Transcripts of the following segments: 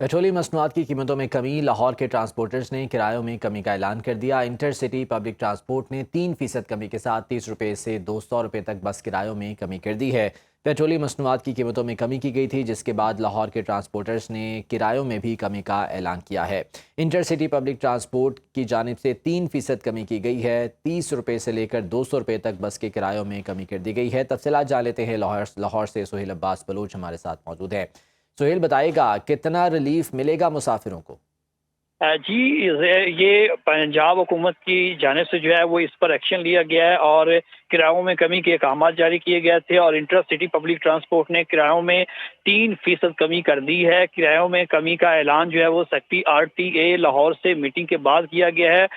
Petroleum मसनूआत की कीमतों में कमी। लाहौर के ट्रांसपोर्टर्स ने किरायों में कमी का ऐलान कर दिया। इंटरसिटी पब्लिक ट्रांसपोर्ट ने 3% कमी के साथ 30 रुपये से 200 रुपये तक बस किरायों में कमी कर दी है। पेट्रोलियम मसनूआत की कीमतों में कमी की गई थी, जिसके बाद लाहौर के ट्रांसपोर्टर्स ने किरायों में भी कमी का ऐलान किया है। इंटरसिटी पब्लिक ट्रांसपोर्ट की जानिब से 3% कमी की गई है। 30 रुपये से लेकर 200 रुपये तक बस के किरायों में कमी कर दी गई है। तफसीलात जान लेते हैं। लाहौर से सुहेल अब्बास बलोच हमारे साथ मौजूद है। सुहेल, बताएगा कितना रिलीफ मिलेगा मुसाफिरों को? जी, ये पंजाब हुकूमत की जानिब से जो है वो इस पर एक्शन लिया गया है और किरायों में कमी के अहकाम जारी किए गए थे और इंटरसिटी पब्लिक ट्रांसपोर्ट ने किरायों में 3% कमी कर दी है। किरायों में कमी का ऐलान जो है वो सेक्रेटरी RTA लाहौर से मीटिंग के बाद किया गया है।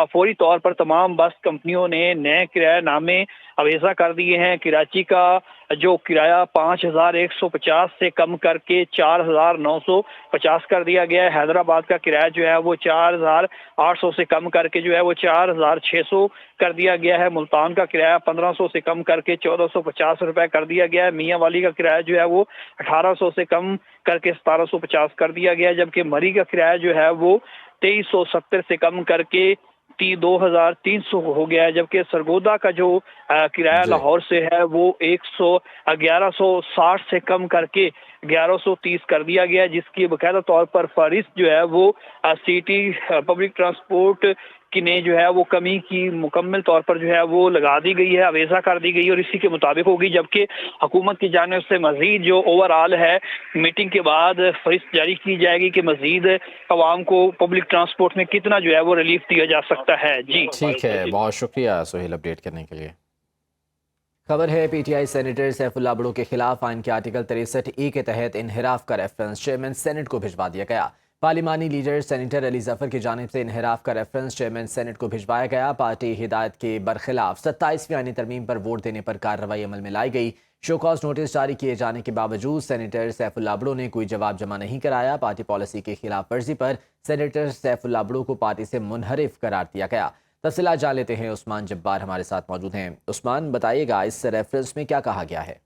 फौरी तौर पर तमाम बस कंपनियों ने नए किरायानामे अवेजा कर दिए हैं। कराची का जो किराया 5,150 से कम करके 4,950 कर दिया गया है। हैदराबाद का किराया जो है वो 4,800 से कम करके जो है वो 4,600 कर दिया गया है। मुल्तान का किराया 1,500 से कम करके 1,450 रुपए कर दिया गया है। मियाँ वाली का किराया जो है वो 1,800 से कम करके 1,750 कर दिया गया है, जबकि मरी का किराया जो है वो 2,370 से कम करके 2,300 हो गया है। जबकि सरगोदा का जो किराया लाहौर से है वो 1160 से कम करके 1130 कर दिया गया है, जिसकी बाकायदा तौर पर फहरिस्त जो है वो सिटी पब्लिक ट्रांसपोर्ट की ने जो है वो कमी की मुकम्मल तौर पर जो है वो लगा दी गई है, अवेजा कर दी गई है और इसी के मुताबिक होगी। जबकि हुकूमत की जानिब से मजीद जो ओवरऑल है मीटिंग के बाद फहरिस्त जारी की जाएगी कि मजीद अवाम को पब्लिक ट्रांसपोर्ट में कितना जो है वो रिलीफ दिया जा सकता है। जी ठीक है, बहुत शुक्रिया सुहेल अपडेट करने के लिए। खबर है, PTI सेनेटर सैफुल्लाह बड़ो के खिलाफ आइन के आर्टिकल 63A के तहत इनहराफ का रेफरेंस चेयरमैन सेनेट को भिजवा दिया गया। पार्लिमानी लीडर सेनेटर अली जफर की जानिब से इनहराफ का रेफरेंस चेयरमैन सेनेट को भिजवाया गया। पार्टी हिदायत के बरखिलाफ 27वीं आईनी तरमीम पर वोट देने पर कार्रवाई अमल में लाई गई। शोकॉज नोटिस जारी किए जाने के बावजूद सेनेटर सैफुल्लाह बड़ो ने कोई जवाब जमा नहीं कराया। पार्टी पॉलिसी की खिलाफ वर्जी पर सेनेटर सैफुल्लाह बड़ो को पार्टी से मुनहरिफ करार दिया गया। तफसीलात जान लेते हैं। उस्मान जब्बार हमारे साथ मौजूद हैं। उस्मान, बताइएगा इस रेफरेंस में क्या कहा गया है?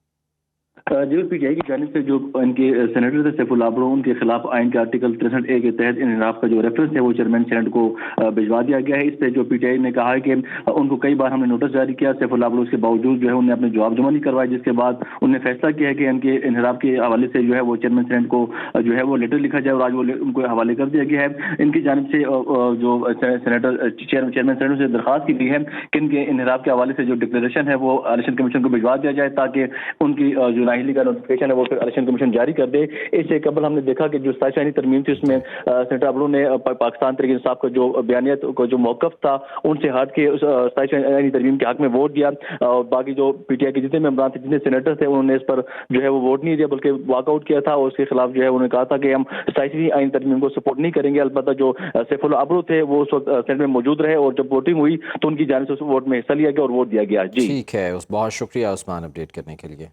जी, PTI की जानिब से जो इनके सेनेटर थे सैफुल्लाह बड़ो, उनके खिलाफ आइन के आर्टिकल 63A के तहत इनहराफ का जो रेफरेंस है वो चेयरमैन सेनेट को भिजवा दिया गया है। इस पर जो PTI ने कहा है कि उनको कई बार हमने नोटिस जारी किया, सैफुल्लाह बड़ो के बावजूद जो है उन्हें अपने जवाब जमा नहीं करवाए, जिसके बाद उन्हें फैसला किया है कि इनके इनहराफ के हवाले से जो है वो चेयरमैन सेनेट को जो है वो लेटर लिखा जाए और आज वो उनको हवाले कर दिया गया है। इनकी जानिब से जो सेनेटर चेयरमैन सेनेट से दरख्वास्त की गई है कि इनके इनहराफ के हवाले से जो डिक्लेरेशन है वो इलेक्शन कमीशन को भिजवा दिया जाए, ताकि उनकी जो नाअहली का नोटिफिकेशन है वो फिर इलेक्शन कमीशन जारी कर दे। इससे कबल हमने देखा कि जो 27वीं तरमीम थी उसमें सेनेटर बड़ो ने पाकिस्तान तहरीक इंसाफ का जो बयानियत को जो मौकफ था उनसे हट के उस 27वीं तरमीम के हक में वोट दिया और बाकी जो PTI के जितने मेंबरान थे, जितने सेनेटर थे, उन्होंने इस पर जो है वो वोट नहीं दिया बल्कि वॉकआउट किया था और उसके खिलाफ जो है उन्होंने कहा था कि हम 27वीं आईनी तरमीम को सपोर्ट नहीं करेंगे। अलबत्ता जो सैफुल्लाह बड़ो थे वो उस वक्त सेनेट में मौजूद रहे और जब वोटिंग हुई तो उनकी जानिब से उस वोट में हिस्सा लिया गया और वोट दिया गया। जी ठीक है, बहुत शुक्रिया उस्मान अपडेट करने के लिए।